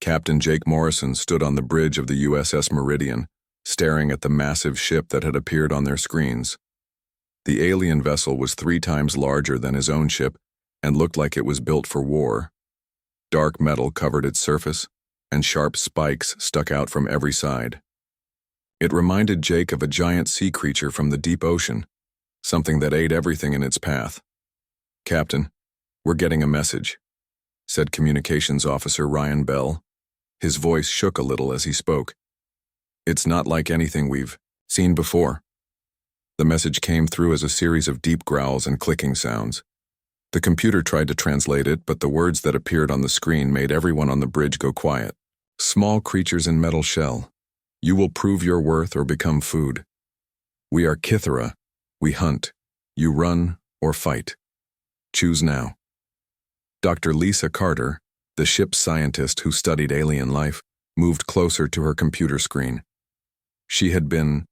Captain Jake Morrison stood on the bridge of the USS Meridian, staring at the massive ship that had appeared on their screens. The alien vessel was 3 times larger than his own ship and looked like it was built for war. Dark metal covered its surface, and sharp spikes stuck out from every side. It reminded Jake of a giant sea creature from the deep ocean, something that ate everything in its path. "Captain, we're getting a message," said Communications Officer Ryan Bell. His voice shook a little as he spoke. "It's not like anything we've seen before." The message came through as a series of deep growls and clicking sounds. The computer tried to translate it, but the words that appeared on the screen made everyone on the bridge go quiet. "Small creatures in metal shell. You will prove your worth or become food. We are Kythera. We hunt. You run or fight. Choose now." Dr. Lisa Carter, the ship's scientist who studied alien life, moved closer to her computer screen. She had been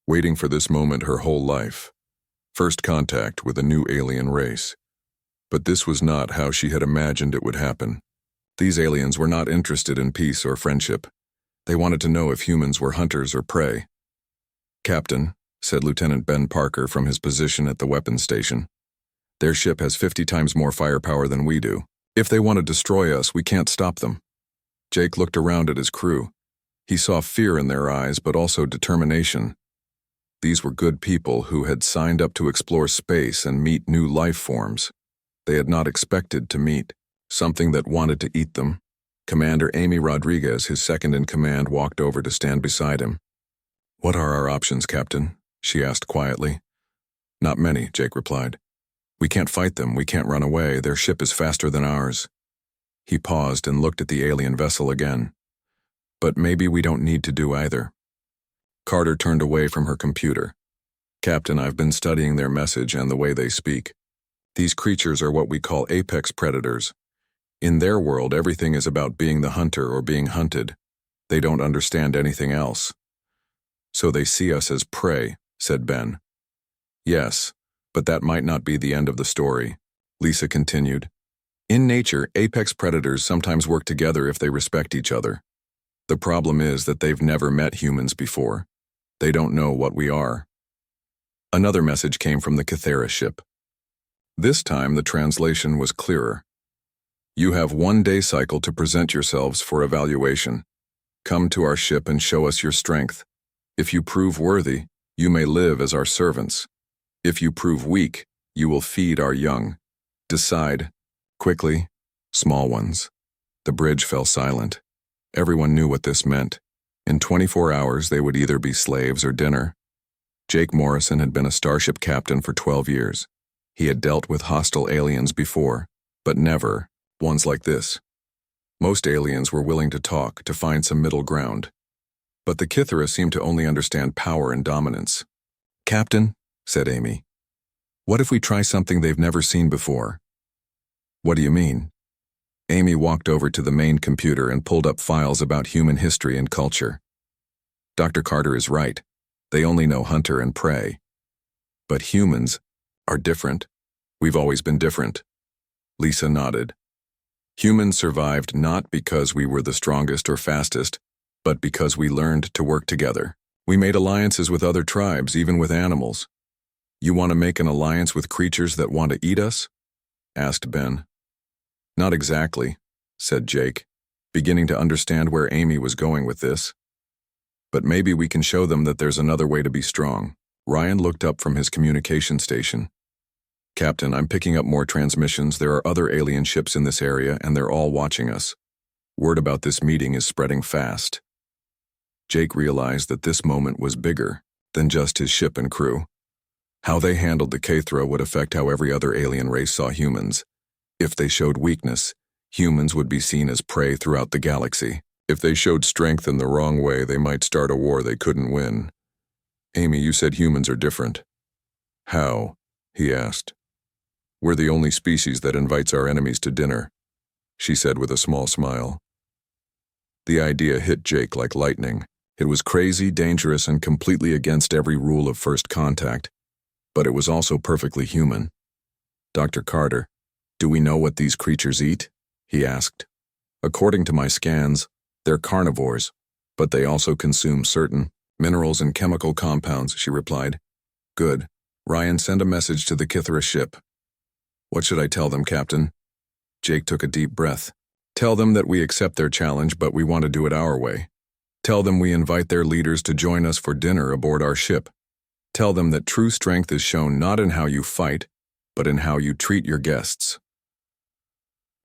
waiting for this moment her whole life. First contact with a new alien race. But this was not how she had imagined it would happen. These aliens were not interested in peace or friendship. They wanted to know if humans were hunters or prey. "Captain," said Lieutenant Ben Parker from his position at the weapons station, "their ship has 50 times more firepower than we do. If they want to destroy us, we can't stop them." Jake looked around at his crew. He saw fear in their eyes, but also determination. These were good people who had signed up to explore space and meet new life forms they had not expected to meet, something that wanted to eat them. Commander Amy Rodriguez, his second-in-command, walked over to stand beside him. "What are our options, Captain?" she asked quietly. "Not many," Jake replied. "We can't fight them, we can't run away, their ship is faster than ours." He paused and looked at the alien vessel again. "But maybe we don't need to do either." Carter turned away from her computer. "Captain, I've been studying their message and the way they speak. These creatures are what we call apex predators. In their world, everything is about being the hunter or being hunted. They don't understand anything else. So they see us as prey," said Ben. "Yes, but that might not be the end of the story," Lisa continued. "In nature, apex predators sometimes work together if they respect each other. The problem is that they've never met humans before. They don't know what we are." Another message came from the Kythera ship. This time the translation was clearer. "You have 1-day cycle to present yourselves for evaluation. Come to our ship and show us your strength. If you prove worthy, you may live as our servants. If you prove weak, you will feed our young. Decide. Quickly, small ones." The bridge fell silent. Everyone knew what this meant. In 24 hours they would either be slaves or dinner. Jake Morrison had been a starship captain for 12 years. He had dealt with hostile aliens before, but never ones like this. Most aliens were willing to talk, to find some middle ground. But the Kythera seemed to only understand power and dominance. "Captain," said Amy, "what if we try something they've never seen before?" "What do you mean?" Amy walked over to the main computer and pulled up files about human history and culture. "Dr. Carter is right. They only know hunter and prey. But humans are different. We've always been different." Lisa nodded. "Humans survived not because we were the strongest or fastest, but because we learned to work together. We made alliances with other tribes, even with animals." "You want to make an alliance with creatures that want to eat us?" asked Ben. "Not exactly," said Jake, beginning to understand where Amy was going with this. "But maybe we can show them that there's another way to be strong." Ryan looked up from his communication station. "Captain, I'm picking up more transmissions. There are other alien ships in this area, and they're all watching us. Word about this meeting is spreading fast." Jake realized that this moment was bigger than just his ship and crew. How they handled the Kythera would affect how every other alien race saw humans. If they showed weakness, humans would be seen as prey throughout the galaxy. If they showed strength in the wrong way, they might start a war they couldn't win. "Amy, you said humans are different." "How?" he asked. "We're the only species that invites our enemies to dinner," she said with a small smile. The idea hit Jake like lightning. It was crazy, dangerous, and completely against every rule of first contact. But it was also perfectly human. "Dr. Carter, do we know what these creatures eat?" he asked. "According to my scans, They're carnivores, but they also consume certain minerals and chemical compounds, she replied. Good. Ryan, send a message to the Kythera ship. What should I tell them, Captain? Jake took a deep breath. Tell them that we accept their challenge, but we want to do it our way. Tell them we invite their leaders to join us for dinner aboard our ship. Tell them that true strength is shown not in how you fight, but in how you treat your guests.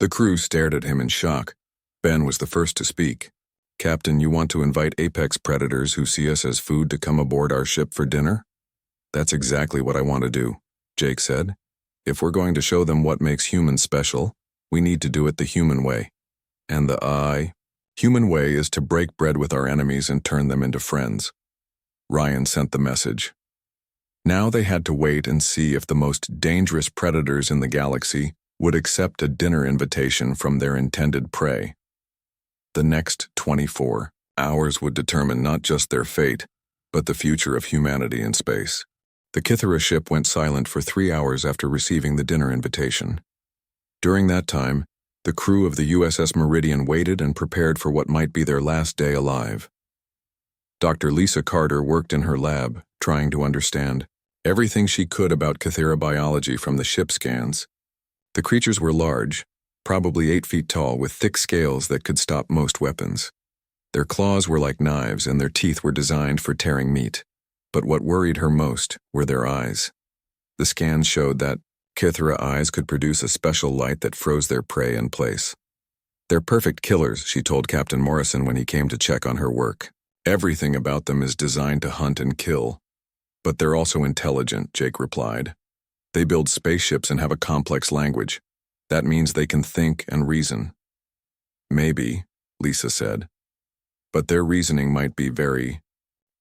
The crew stared at him in shock. Ben was the first to speak. Captain, you want to invite apex predators who see us as food to come aboard our ship for dinner? That's exactly what I want to do, Jake said. If we're going to show them what makes humans special, we need to do it the human way. And the human way is to break bread with our enemies and turn them into friends. Ryan sent the message. Now they had to wait and see if the most dangerous predators in the galaxy would accept a dinner invitation from their intended prey. The next 24 hours would determine not just their fate, but the future of humanity in space. The Kythera ship went silent for 3 hours after receiving the dinner invitation. During that time, the crew of the USS Meridian waited and prepared for what might be their last day alive. Dr. Lisa Carter worked in her lab, trying to understand everything she could about Kythera biology from the ship scans. The creatures were large, probably 8 feet tall, with thick scales that could stop most weapons. Their claws were like knives and their teeth were designed for tearing meat. But what worried her most were their eyes. The scans showed that Kythera eyes could produce a special light that froze their prey in place. They're perfect killers, she told Captain Morrison when he came to check on her work. Everything about them is designed to hunt and kill. But they're also intelligent, Jake replied. They build spaceships and have a complex language. That means they can think and reason. Maybe, Lisa said. But their reasoning might be very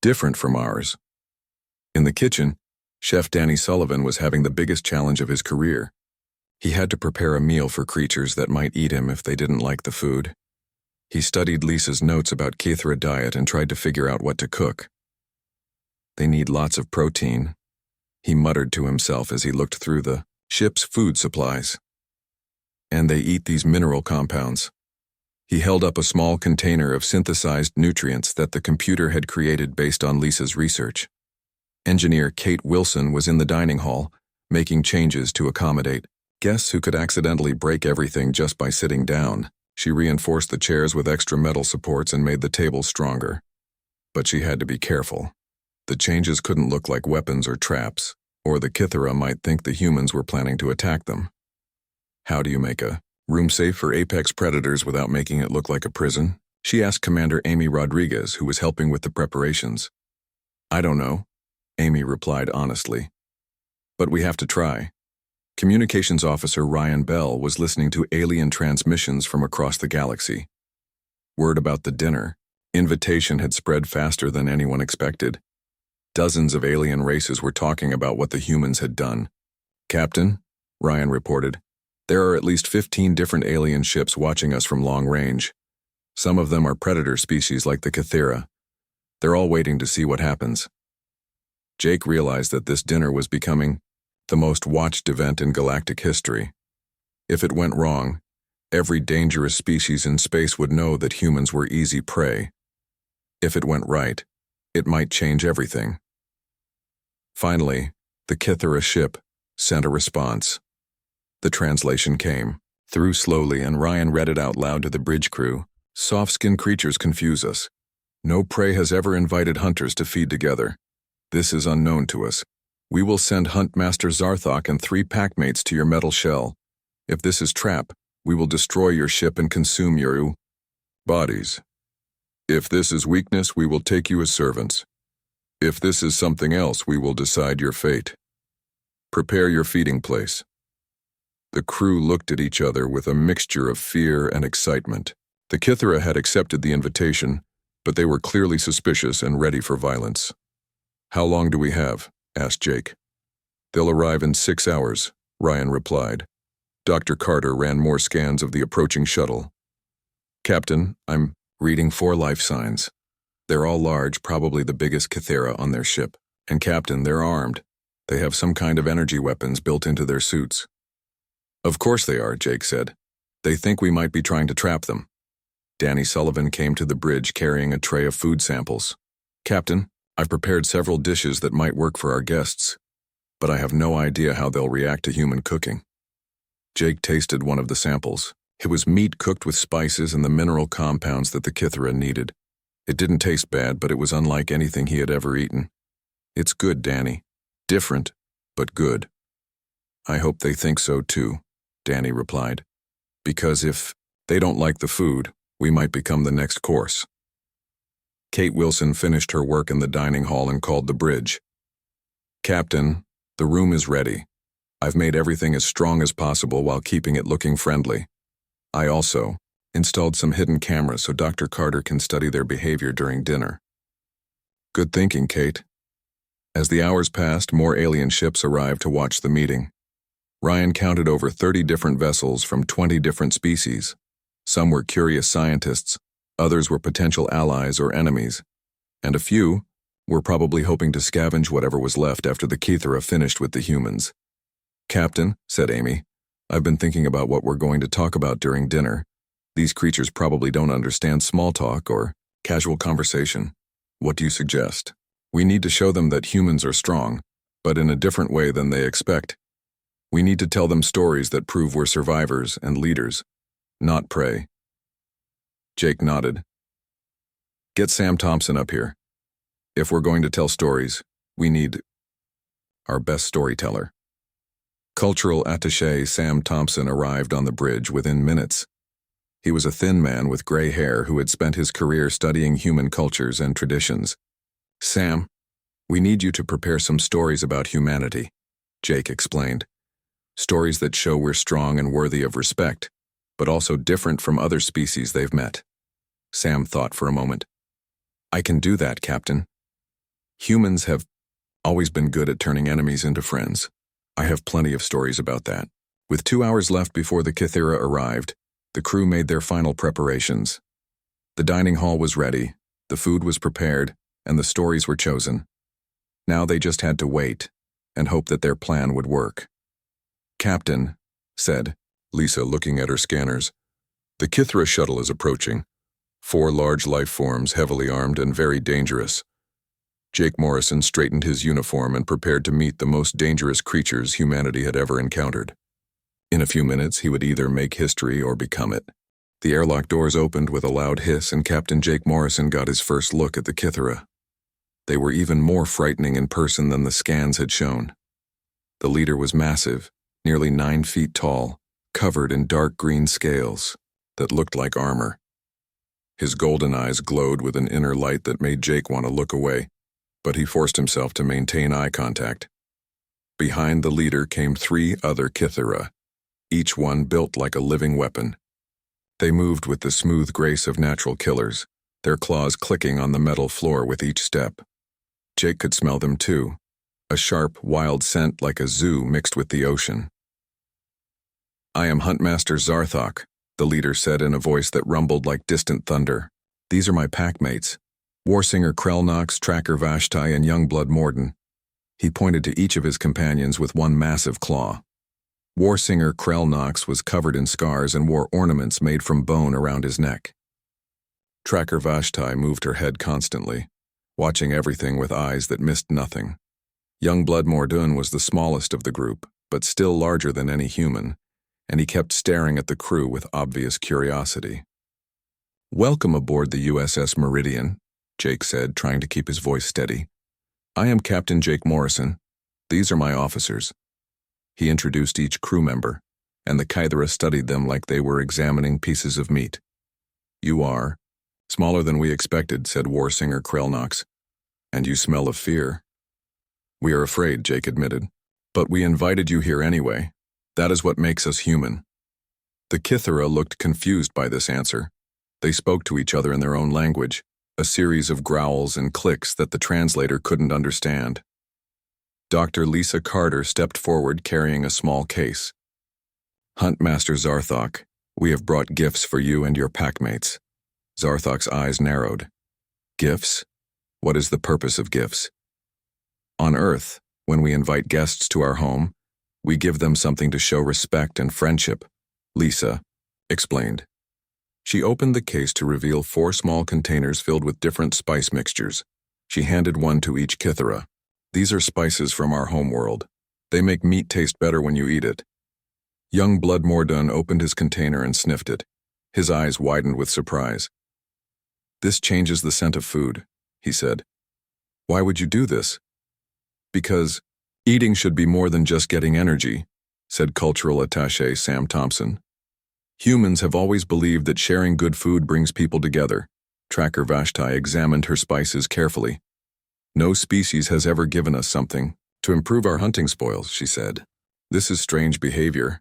different from ours. In the kitchen, Chef Danny Sullivan was having the biggest challenge of his career. He had to prepare a meal for creatures that might eat him if they didn't like the food. He studied Lisa's notes about Kythera diet and tried to figure out what to cook. They need lots of protein, he muttered to himself as he looked through the ship's food supplies. And they eat these mineral compounds. He held up a small container of synthesized nutrients that the computer had created based on Lisa's research. Engineer Kate Wilson was in the dining hall, making changes to accommodate guests who could accidentally break everything just by sitting down. She reinforced the chairs with extra metal supports and made the table stronger. But she had to be careful. The changes couldn't look like weapons or traps, or the Kythera might think the humans were planning to attack them. How do you make a room safe for apex predators without making it look like a prison? She asked Commander Amy Rodriguez, who was helping with the preparations. I don't know, Amy replied honestly. But we have to try. Communications Officer Ryan Bell was listening to alien transmissions from across the galaxy. Word about the dinner invitation had spread faster than anyone expected. Dozens of alien races were talking about what the humans had done. Captain, Ryan reported, there are at least 15 different alien ships watching us from long range. Some of them are predator species like the Kythera. They're all waiting to see what happens. Jake realized that this dinner was becoming the most watched event in galactic history. If it went wrong, every dangerous species in space would know that humans were easy prey. If it went right, it might change everything. Finally, the Kythera ship sent a response. The translation came through slowly, and Ryan read it out loud to the bridge crew. Soft-skinned creatures confuse us. No prey has ever invited hunters to feed together. This is unknown to us. We will send Huntmaster Zarthok and 3 packmates to your metal shell. If this is trap, we will destroy your ship and consume your bodies. If this is weakness, we will take you as servants. If this is something else, we will decide your fate. Prepare your feeding place. The crew looked at each other with a mixture of fear and excitement. The Kythera had accepted the invitation, but they were clearly suspicious and ready for violence. How long do we have? Asked Jake. They'll arrive in 6 hours, Ryan replied. Dr. Carter ran more scans of the approaching shuttle. Captain, I'm reading 4 life signs. They're all large, probably the biggest Kythera on their ship. And Captain, they're armed. They have some kind of energy weapons built into their suits. Of course they are, Jake said. They think we might be trying to trap them. Danny Sullivan came to the bridge carrying a tray of food samples. "Captain, I've prepared several dishes that might work for our guests, but I have no idea how they'll react to human cooking." Jake tasted one of the samples. It was meat cooked with spices and the mineral compounds that the Kithera needed. It didn't taste bad, but it was unlike anything he had ever eaten. "It's good, Danny. Different, but good." "I hope they think so too," Danny replied. "Because if they don't like the food, we might become the next course." Kate Wilson finished her work in the dining hall and called the bridge. "Captain, the room is ready. I've made everything as strong as possible while keeping it looking friendly. I also installed some hidden cameras so Dr. Carter can study their behavior during dinner." "Good thinking, Kate." As the hours passed, more alien ships arrived to watch the meeting. Ryan counted over 30 different vessels from 20 different species. Some were curious scientists, others were potential allies or enemies, and a few were probably hoping to scavenge whatever was left after the Kithera finished with the humans. "Captain," said Amy, "I've been thinking about what we're going to talk about during dinner. These creatures probably don't understand small talk or casual conversation. What do you suggest? We need to show them that humans are strong, but in a different way than they expect. We need to tell them stories that prove we're survivors and leaders, not prey." Jake nodded. "Get Sam Thompson up here. If we're going to tell stories, we need our best storyteller." Cultural attaché Sam Thompson arrived on the bridge within minutes. He was a thin man with gray hair who had spent his career studying human cultures and traditions. "Sam, we need you to prepare some stories about humanity," Jake explained. "Stories that show we're strong and worthy of respect, but also different from other species they've met." Sam thought for a moment. "I can do that, Captain. Humans have always been good at turning enemies into friends. I have plenty of stories about that." With 2 hours left before the Kithera arrived, the crew made their final preparations. The dining hall was ready, the food was prepared, and the stories were chosen. Now they just had to wait and hope that their plan would work. "Captain," said Lisa, looking at her scanners, "the Kithera shuttle is approaching. 4 large life forms, heavily armed and very dangerous." Jake Morrison straightened his uniform and prepared to meet the most dangerous creatures humanity had ever encountered. In a few minutes, he would either make history or become it. The airlock doors opened with a loud hiss, and Captain Jake Morrison got his first look at the Kithera. They were even more frightening in person than the scans had shown. The leader was massive, nearly 9 feet tall, covered in dark green scales that looked like armor. His golden eyes glowed with an inner light that made Jake want to look away, but he forced himself to maintain eye contact. Behind the leader came 3 other Kithera, each one built like a living weapon. They moved with the smooth grace of natural killers, their claws clicking on the metal floor with each step. Jake could smell them too, a sharp, wild scent like a zoo mixed with the ocean. "I am Huntmaster Zarthok," the leader said in a voice that rumbled like distant thunder. "These are my packmates, Warsinger Krelnox, Tracker Vashti, and Youngblood Morden." He pointed to each of his companions with one massive claw. Warsinger Krelnox was covered in scars and wore ornaments made from bone around his neck. Tracker Vashti moved her head constantly, watching everything with eyes that missed nothing. Youngblood Morden was the smallest of the group, but still larger than any human, and he kept staring at the crew with obvious curiosity. "Welcome aboard the USS Meridian," Jake said, trying to keep his voice steady. "I am Captain Jake Morrison. These are my officers." He introduced each crew member, and the Kithera studied them like they were examining pieces of meat. "You are smaller than we expected," said Warsinger Krelnox. "And you smell of fear." "We are afraid," Jake admitted. "But we invited you here anyway. That is what makes us human." The Kithera looked confused by this answer. They spoke to each other in their own language, a series of growls and clicks that the translator couldn't understand. Dr. Lisa Carter stepped forward carrying a small case. "Huntmaster Zarthok, we have brought gifts for you and your packmates." Zarthok's eyes narrowed. "Gifts? What is the purpose of gifts?" "On Earth, when we invite guests to our home, we give them something to show respect and friendship," Lisa explained. She opened the case to reveal 4 small containers filled with different spice mixtures. She handed one to each Kithera. These are spices from our homeworld. They make meat taste better when you eat it. Young Blood Mordun opened his container and sniffed it. His eyes widened with surprise. This changes the scent of food, he said. Why would you do this? Because eating should be more than just getting energy, said cultural attaché Sam Thompson. Humans have always believed that sharing good food brings people together. Tracker Vashti examined her spices carefully. No species has ever given us something to improve our hunting spoils, she said. This is strange behavior.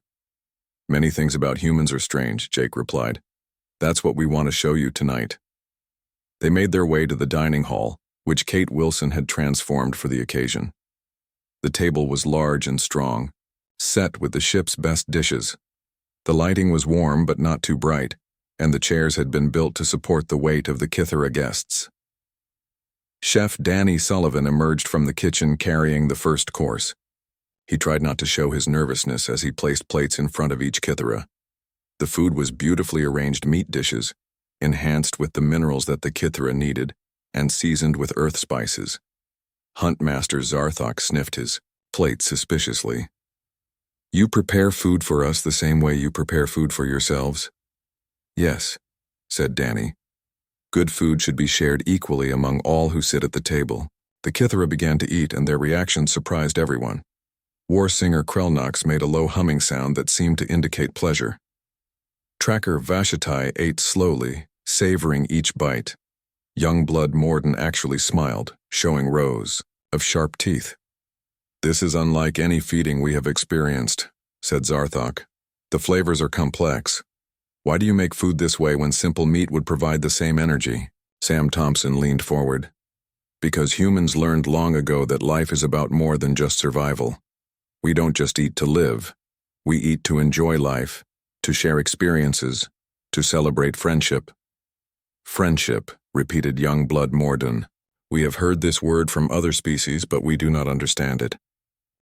Many things about humans are strange, Jake replied. That's what we want to show you tonight. They made their way to the dining hall, which Kate Wilson had transformed for the occasion. The table was large and strong, set with the ship's best dishes. The lighting was warm but not too bright, and the chairs had been built to support the weight of the Kithera guests. Chef Danny Sullivan emerged from the kitchen carrying the first course. He tried not to show his nervousness as he placed plates in front of each Kithera. The food was beautifully arranged meat dishes, enhanced with the minerals that the Kithera needed, and seasoned with earth spices. Huntmaster Zarthok sniffed his plate suspiciously. You prepare food for us the same way you prepare food for yourselves? Yes, said Danny. Good food should be shared equally among all who sit at the table. The Kithera began to eat, and their reaction surprised everyone. War singer Krelnox made a low humming sound that seemed to indicate pleasure. Tracker Vashti ate slowly, savoring each bite. Young Blood Morden actually smiled, showing rows of sharp teeth. This is unlike any feeding we have experienced, said Zarthok. The flavors are complex. Why do you make food this way when simple meat would provide the same energy? Sam Thompson leaned forward. Because humans learned long ago that life is about more than just survival. We don't just eat to live. We eat to enjoy life, to share experiences, to celebrate friendship. Friendship, repeated Young Blood Morden. We have heard this word from other species, but we do not understand it.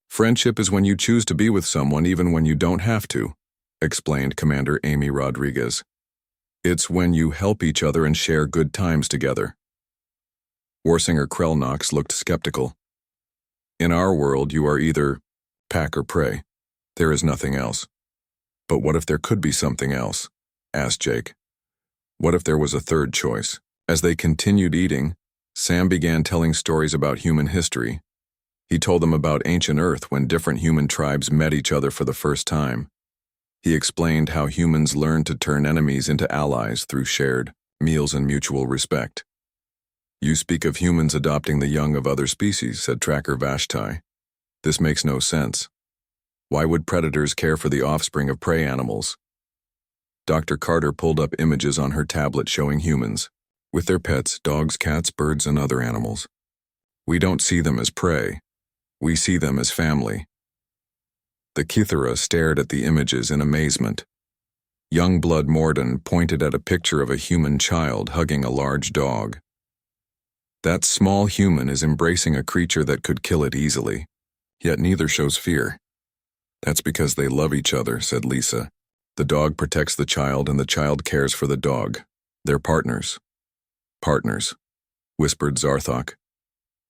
Friendship is when you choose to be with someone even when you don't have to, explained Commander Amy Rodriguez. It's when you help each other and share good times together. Warsinger Krelnox looked skeptical. In our world, you are either pack or prey. There is nothing else. But what if there could be something else? Asked Jake. What if there was a third choice? As they continued eating, Sam began telling stories about human history. He told them about ancient Earth when different human tribes met each other for the first time. He explained how humans learned to turn enemies into allies through shared meals and mutual respect. You speak of humans adopting the young of other species, said Tracker Vashti. This makes no sense. Why would predators care for the offspring of prey animals? Dr. Carter pulled up images on her tablet showing humans, with their pets, dogs, cats, birds, and other animals. We don't see them as prey. We see them as family. The Kithera stared at the images in amazement. Young Blood Morden pointed at a picture of a human child hugging a large dog. That small human is embracing a creature that could kill it easily, yet neither shows fear. That's because they love each other, said Lisa. The dog protects the child and the child cares for the dog. They're partners. Partners, whispered Zarthok.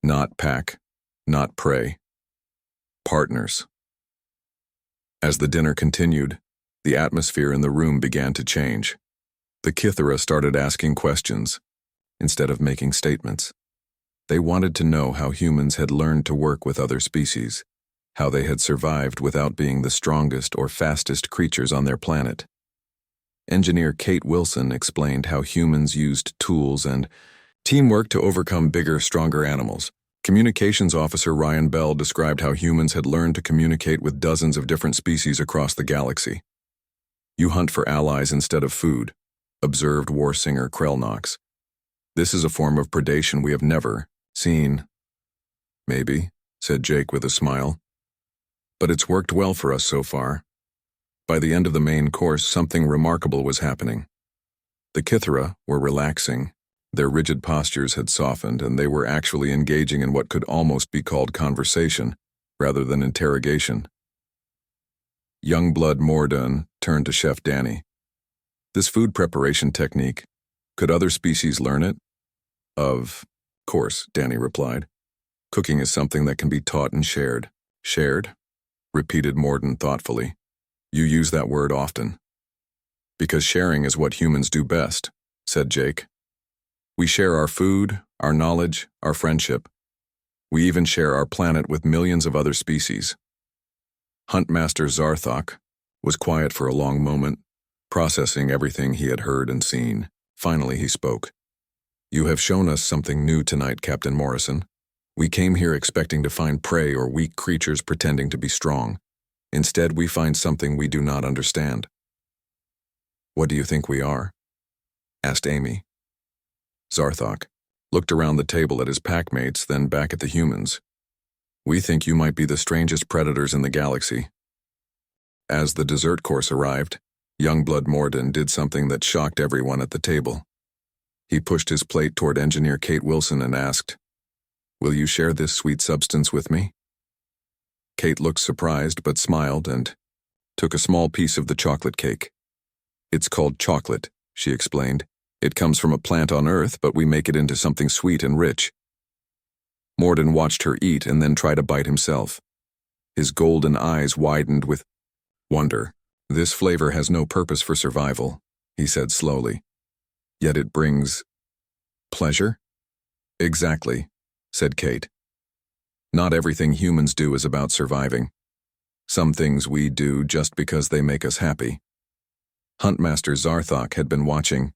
Not pack, not prey. Partners. As the dinner continued, the atmosphere in the room began to change. The Kithera started asking questions, instead of making statements. They wanted to know how humans had learned to work with other species, how they had survived without being the strongest or fastest creatures on their planet. Engineer Kate Wilson explained how humans used tools and teamwork to overcome bigger, stronger animals. Communications Officer Ryan Bell described how humans had learned to communicate with dozens of different species across the galaxy. You hunt for allies instead of food, observed Warsinger Krelnox. This is a form of predation we have never seen. Maybe, said Jake with a smile. But it's worked well for us so far. By the end of the main course, something remarkable was happening. The Kithera were relaxing. Their rigid postures had softened, and they were actually engaging in what could almost be called conversation, rather than interrogation. Young Blood Morden turned to Chef Danny. This food preparation technique, could other species learn it? Of course, Danny replied. Cooking is something that can be taught and shared. Shared? Repeated Morden thoughtfully. You use that word often. Because sharing is what humans do best, said Jake. We share our food, our knowledge, our friendship. We even share our planet with millions of other species. Huntmaster Zarthok was quiet for a long moment, processing everything he had heard and seen. Finally, he spoke. You have shown us something new tonight, Captain Morrison. We came here expecting to find prey or weak creatures pretending to be strong. Instead, we find something we do not understand. What do you think we are? Asked Amy. Zarthok looked around the table at his packmates, then back at the humans. We think you might be the strangest predators in the galaxy. As the dessert course arrived, Youngblood Morden did something that shocked everyone at the table. He pushed his plate toward Engineer Kate Wilson and asked, Will you share this sweet substance with me? Kate looked surprised but smiled and took a small piece of the chocolate cake. It's called chocolate, she explained. It comes from a plant on Earth, but we make it into something sweet and rich. Morden watched her eat and then try to bite himself. His golden eyes widened with wonder. This flavor has no purpose for survival, he said slowly. Yet it brings pleasure? Exactly, said Kate. Not everything humans do is about surviving. Some things we do just because they make us happy. Huntmaster Zarthok had been watching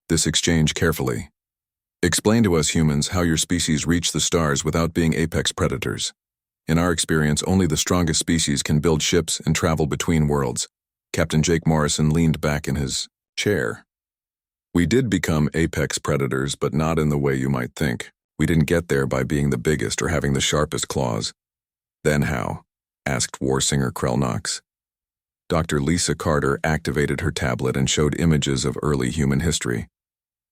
this exchange carefully. Explain to us humans how your species reach the stars without being apex predators. In our experience, only the strongest species can build ships and travel between worlds. Captain Jake Morrison leaned back in his chair. We did become apex predators, but not in the way you might think. We didn't get there by being the biggest or having the sharpest claws. Then how? Asked Warsinger Krellnox. Dr. Lisa Carter activated her tablet and showed images of early human history.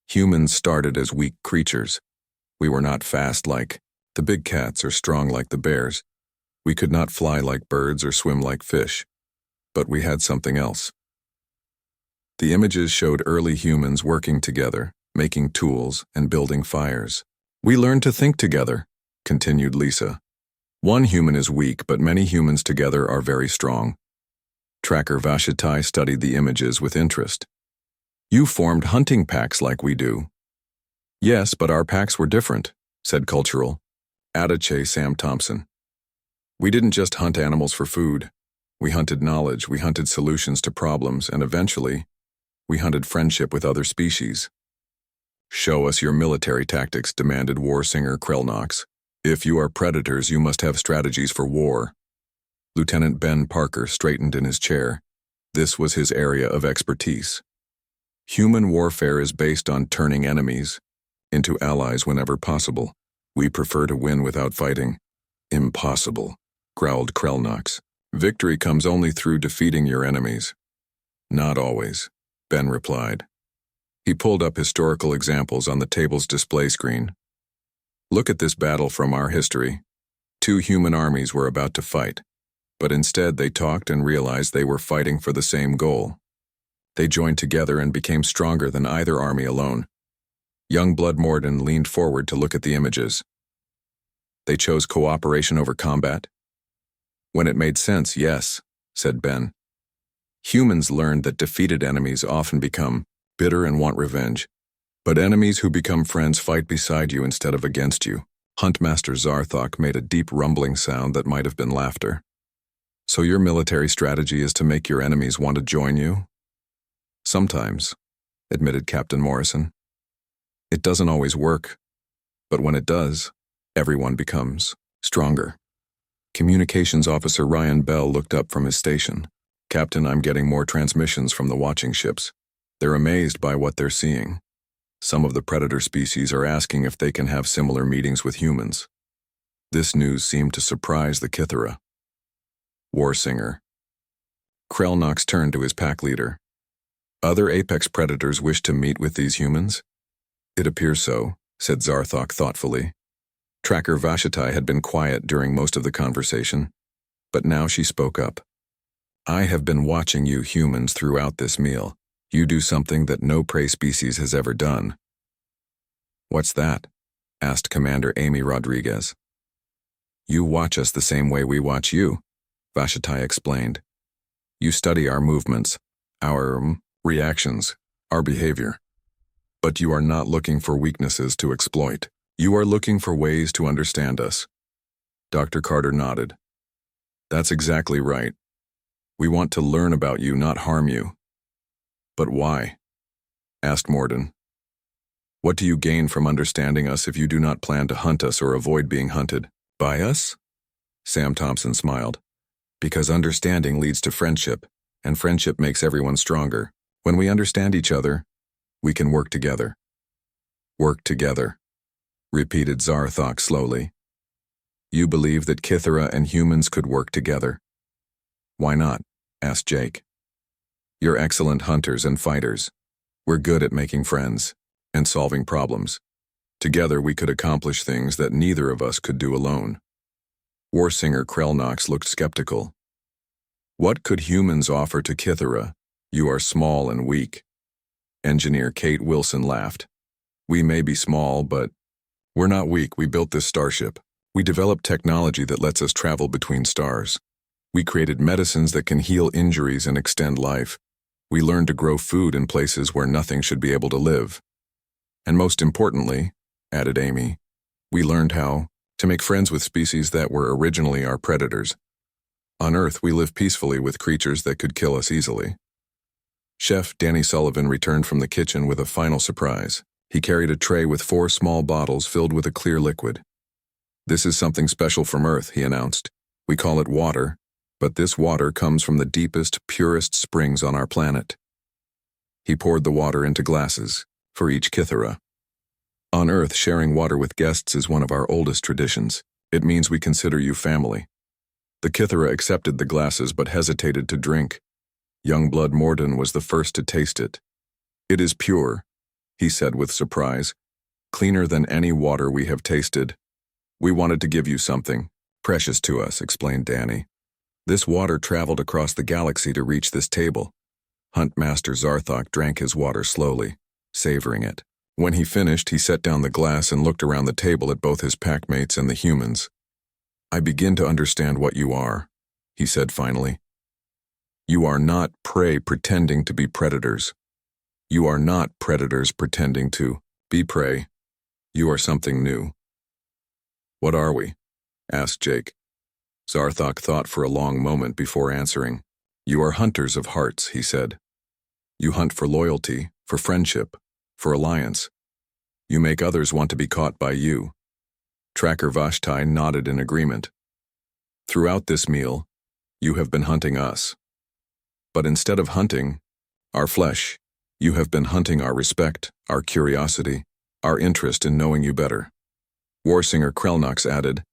Humans started as weak creatures. We were not fast like the big cats or strong like the bears. We could not fly like birds or swim like fish. But we had something else. The images showed early humans working together, making tools and building fires. We learned to think together, continued Lisa. One human is weak, but many humans together are very strong. Tracker Vashitai studied the images with interest. You formed hunting packs like we do. Yes, but our packs were different, said Cultural. Adache Sam Thompson. We didn't just hunt animals for food. We hunted knowledge, we hunted solutions to problems, and eventually, we hunted friendship with other species. Show us your military tactics, demanded Warsinger Krellnox. If you are predators, you must have strategies for war. Lieutenant Ben Parker straightened in his chair. This was his area of expertise. Human warfare is based on turning enemies into allies whenever possible. We prefer to win without fighting. Impossible, growled Krellnox. Victory comes only through defeating your enemies. Not always, Ben replied. He pulled up historical examples on the table's display screen. Look at this battle from our history. 2 human armies were about to fight, but instead they talked and realized they were fighting for the same goal. They joined together and became stronger than either army alone. Youngblood Morden leaned forward to look at the images. They chose cooperation over combat? When it made sense, yes, said Ben. Humans learned that defeated enemies often become bitter and want revenge. But enemies who become friends fight beside you instead of against you. Huntmaster Zarthok made a deep rumbling sound that might have been laughter. So your military strategy is to make your enemies want to join you? Sometimes, admitted Captain Morrison. It doesn't always work, but when it does, everyone becomes stronger. Communications Officer Ryan Bell looked up from his station. Captain, I'm getting more transmissions from the watching ships. They're amazed by what they're seeing. Some of the predator species are asking if they can have similar meetings with humans. This news seemed to surprise the Kithera. Warsinger. Krellnox turned to his pack leader. Other apex predators wish to meet with these humans? It appears so, said Zarthok thoughtfully. Tracker Vashitai had been quiet during most of the conversation, but now she spoke up. I have been watching you humans throughout this meal. You do something that no prey species has ever done. What's that? Asked Commander Amy Rodriguez. You watch us the same way we watch you, Vashatai explained. You study our movements, our reactions, our behavior. But you are not looking for weaknesses to exploit. You are looking for ways to understand us. Dr. Carter nodded. That's exactly right. We want to learn about you, not harm you. But why? Asked Morden. What do you gain from understanding us if you do not plan to hunt us or avoid being hunted? By us? Sam Thompson smiled. Because understanding leads to friendship, and friendship makes everyone stronger. When we understand each other, we can work together. Work together, repeated Zarthok slowly. You believe that Kithara and humans could work together? Why not? Asked Jake. You're excellent hunters and fighters. We're good at making friends and solving problems. Together we could accomplish things that neither of us could do alone. Warsinger Krelnox looked skeptical. What could humans offer to Kithara? You are small and weak. Engineer Kate Wilson laughed. We may be small, but we're not weak. We built this starship. We developed technology that lets us travel between stars. We created medicines that can heal injuries and extend life. We learned to grow food in places where nothing should be able to live. And most importantly, added Amy, we learned how to make friends with species that were originally our predators. On Earth, we live peacefully with creatures that could kill us easily. Chef Danny Sullivan returned from the kitchen with a final surprise. He carried a tray with 4 small bottles filled with a clear liquid. This is something special from Earth, he announced. We call it water, but this water comes from the deepest, purest springs on our planet. He poured the water into glasses, for each Kithara. On Earth, sharing water with guests is one of our oldest traditions. It means we consider you family. The Kithara accepted the glasses but hesitated to drink. Youngblood Morden was the first to taste it. It is pure, he said with surprise. Cleaner than any water we have tasted. We wanted to give you something precious to us, explained Danny. This water traveled across the galaxy to reach this table. Huntmaster Zarthok drank his water slowly, savoring it. When he finished, he set down the glass and looked around the table at both his packmates and the humans. I begin to understand what you are, he said finally. You are not prey pretending to be predators. You are not predators pretending to be prey. You are something new. What are we? Asked Jake. Zarthok thought for a long moment before answering. You are hunters of hearts, he said. You hunt for loyalty, for friendship, for alliance. You make others want to be caught by you. Tracker Vashtai nodded in agreement. Throughout this meal, you have been hunting us. But instead of hunting our flesh, you have been hunting our respect, our curiosity, our interest in knowing you better. Warsinger Krelnox added,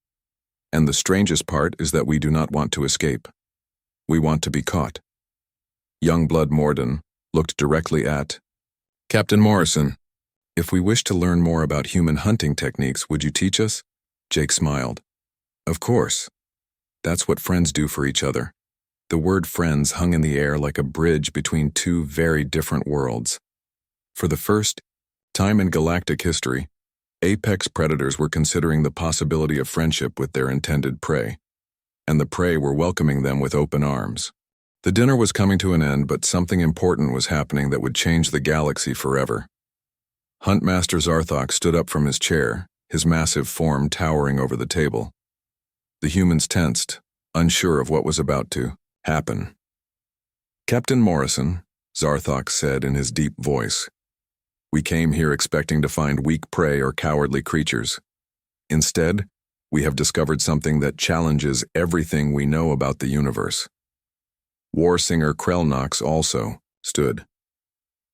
and the strangest part is that we do not want to escape. We want to be caught. Youngblood Morden looked directly at Captain Morrison. If we wish to learn more about human hunting techniques, would you teach us? Jake smiled. Of course. That's what friends do for each other. The word friends hung in the air like a bridge between two very different worlds. For the first time in galactic history, apex predators were considering the possibility of friendship with their intended prey, and the prey were welcoming them with open arms. The dinner was coming to an end, but something important was happening that would change the galaxy forever. Huntmaster Zarthok stood up from his chair, his massive form towering over the table. The humans tensed, unsure of what was about to happen. Captain Morrison, Zarthok said in his deep voice, we came here expecting to find weak prey or cowardly creatures. Instead, we have discovered something that challenges everything we know about the universe. Warsinger Krelnox also stood.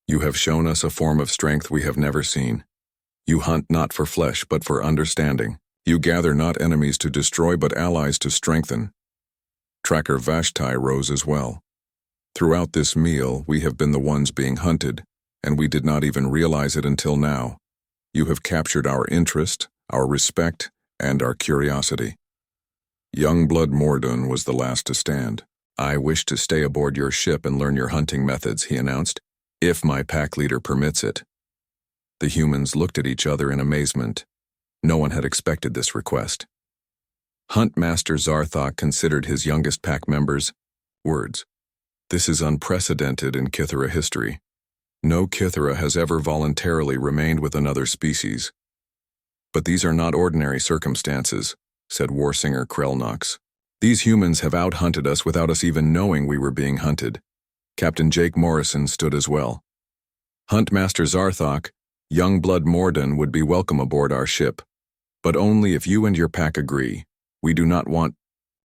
You have shown us a form of strength we have never seen. You hunt not for flesh but for understanding. You gather not enemies to destroy but allies to strengthen. Tracker Vashtai rose as well. Throughout this meal, we have been the ones being hunted, and we did not even realize it until now. You have captured our interest, our respect, and our curiosity. Youngblood Morden was the last to stand. I wish to stay aboard your ship and learn your hunting methods, he announced. If my pack leader permits it. The humans looked at each other in amazement. No one had expected this request. Huntmaster Zarthok considered his youngest pack members' words. This is unprecedented in Kithera history. No Kithera has ever voluntarily remained with another species. But these are not ordinary circumstances, said Warsinger Krelnox. These humans have out-hunted us without us even knowing we were being hunted. Captain Jake Morrison stood as well. Huntmaster Zarthok, Youngblood Morden would be welcome aboard our ship, but only if you and your pack agree. We do not want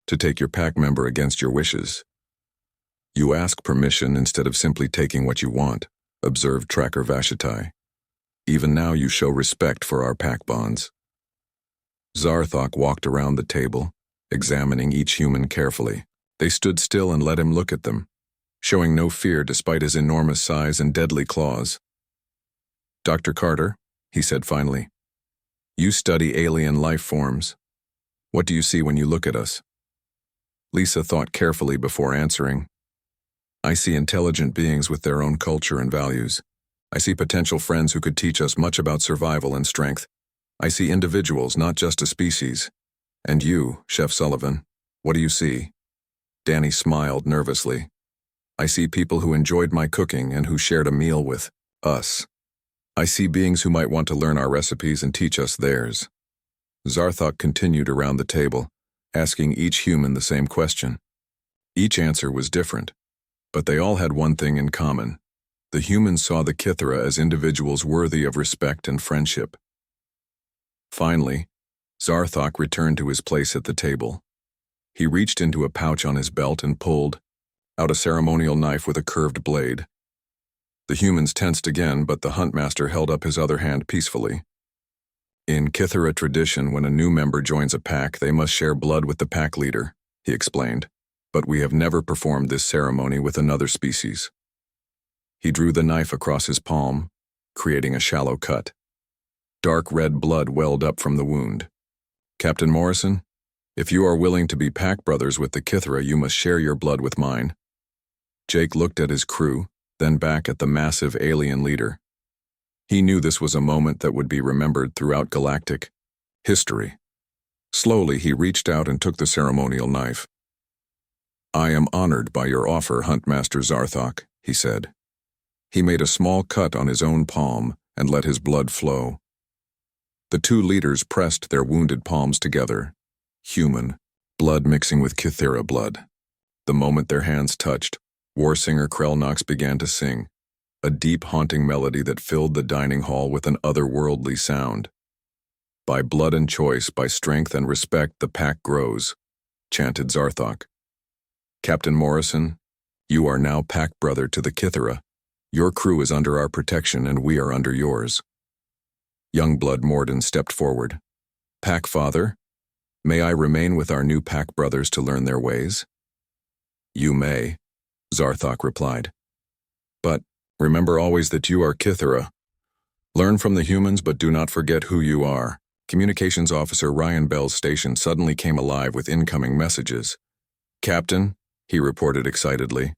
to take your pack member against your wishes. You ask permission instead of simply taking what you want, observed Tracker Vashitai. Even now you show respect for our pack bonds. Zarthok walked around the table, examining each human carefully. They stood still and let him look at them, showing no fear despite his enormous size and deadly claws. Dr. Carter, he said finally, you study alien life forms. What do you see when you look at us? Lisa thought carefully before answering. I see intelligent beings with their own culture and values. I see potential friends who could teach us much about survival and strength. I see individuals, not just a species. And you, Chef Sullivan, what do you see? Danny smiled nervously. I see people who enjoyed my cooking and who shared a meal with us. I see beings who might want to learn our recipes and teach us theirs. Zarthok continued around the table, asking each human the same question. Each answer was different, but they all had one thing in common. The humans saw the Kithera as individuals worthy of respect and friendship. Finally, Zarthok returned to his place at the table. He reached into a pouch on his belt and pulled out a ceremonial knife with a curved blade. The humans tensed again, but the Huntmaster held up his other hand peacefully. In Kithera tradition, when a new member joins a pack, they must share blood with the pack leader, he explained, but we have never performed this ceremony with another species. He drew the knife across his palm, creating a shallow cut. Dark red blood welled up from the wound. Captain Morrison, if you are willing to be pack brothers with the Kithera, you must share your blood with mine. Jake looked at his crew, then back at the massive alien leader. He knew this was a moment that would be remembered throughout galactic history. Slowly, he reached out and took the ceremonial knife. I am honored by your offer, Huntmaster Zarthok, he said. He made a small cut on his own palm and let his blood flow. The two leaders pressed their wounded palms together, human, blood mixing with Kithera blood. The moment their hands touched, Warsinger Krelnox began to sing, a deep haunting melody that filled the dining hall with an otherworldly sound. By blood and choice, by strength and respect, the pack grows, chanted Zarthok. Captain Morrison, you are now pack brother to the Kithera. Your crew is under our protection and we are under yours. Youngblood Morden stepped forward. Pack father, may I remain with our new pack brothers to learn their ways? You may, Zarthok replied. But remember always that you are Kithera. Learn from the humans, but do not forget who you are. Communications Officer Ryan Bell's station suddenly came alive with incoming messages. Captain, he reported excitedly,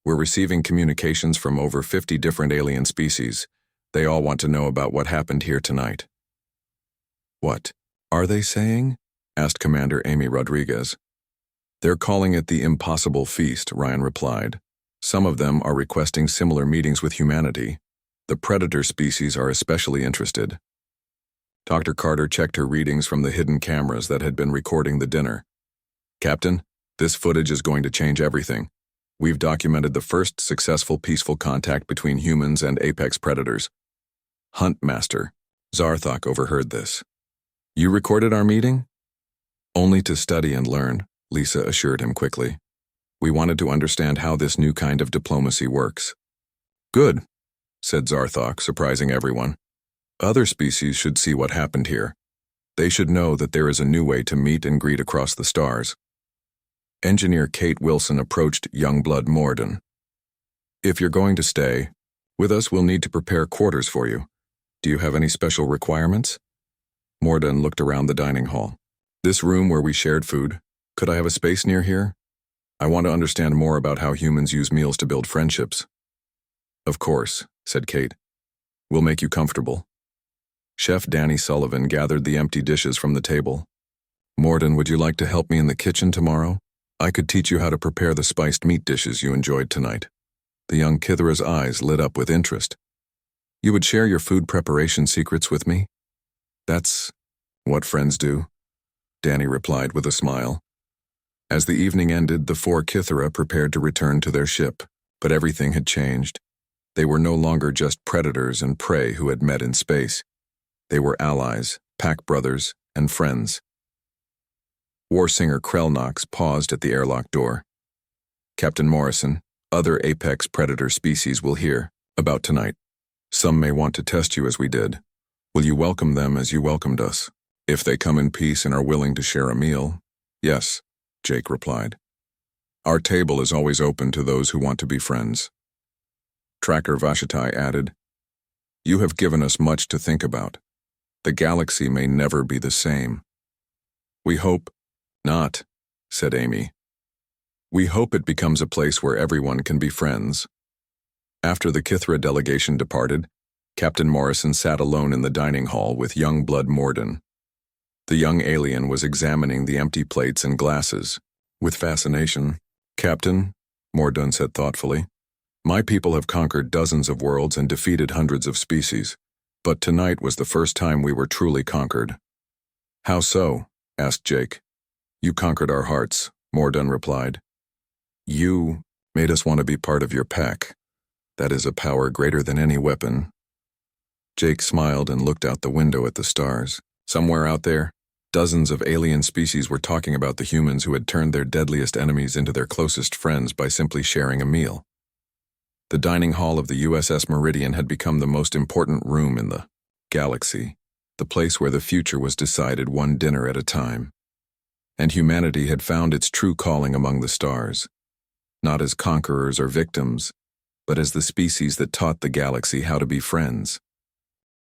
we're receiving communications from over 50 different alien species. They all want to know about what happened here tonight. What are they saying? Asked Commander Amy Rodriguez. They're calling it the Impossible Feast, Ryan replied. Some of them are requesting similar meetings with humanity. The predator species are especially interested. Dr. Carter checked her readings from the hidden cameras that had been recording the dinner. Captain, this footage is going to change everything. We've documented the first successful peaceful contact between humans and apex predators. Huntmaster, Zarthok overheard this. You recorded our meeting? Only to study and learn, Lisa assured him quickly. We wanted to understand how this new kind of diplomacy works. Good, said Zarthok, surprising everyone. Other species should see what happened here. They should know that there is a new way to meet and greet across the stars. Engineer Kate Wilson approached Youngblood Morden. If you're going to stay with us, we'll need to prepare quarters for you. Do you have any special requirements? Morden looked around the dining hall. This room where we shared food, could I have a space near here? I want to understand more about how humans use meals to build friendships. Of course, said Kate. We'll make you comfortable. Chef Danny Sullivan gathered the empty dishes from the table. Morden, would you like to help me in the kitchen tomorrow? I could teach you how to prepare the spiced meat dishes you enjoyed tonight. The young Kithera's eyes lit up with interest. You would share your food preparation secrets with me? That's what friends do, Danny replied with a smile. As the evening ended, the four Kithera prepared to return to their ship, but everything had changed. They were no longer just predators and prey who had met in space. They were allies, pack brothers, and friends. War singer Krellnox paused at the airlock door. Captain Morrison, other apex predator species will hear about tonight. Some may want to test you as we did. Will you welcome them as you welcomed us? If they come in peace and are willing to share a meal, yes, Jake replied. Our table is always open to those who want to be friends. Tracker Vashatai added, You have given us much to think about. The galaxy may never be the same. We hope not, said Amy. We hope it becomes a place where everyone can be friends. After the Kithra delegation departed, Captain Morrison sat alone in the dining hall with young blood Morden. The young alien was examining the empty plates and glasses. With fascination, Captain, Morden said thoughtfully, my people have conquered dozens of worlds and defeated hundreds of species, but tonight was the first time we were truly conquered. How so? Asked Jake. You conquered our hearts, Morden replied. You made us want to be part of your pack. That is a power greater than any weapon. Jake smiled and looked out the window at the stars. Somewhere out there, dozens of alien species were talking about the humans who had turned their deadliest enemies into their closest friends by simply sharing a meal. The dining hall of the USS Meridian had become the most important room in the galaxy, the place where the future was decided one dinner at a time. And humanity had found its true calling among the stars, not as conquerors or victims, but as the species that taught the galaxy how to be friends.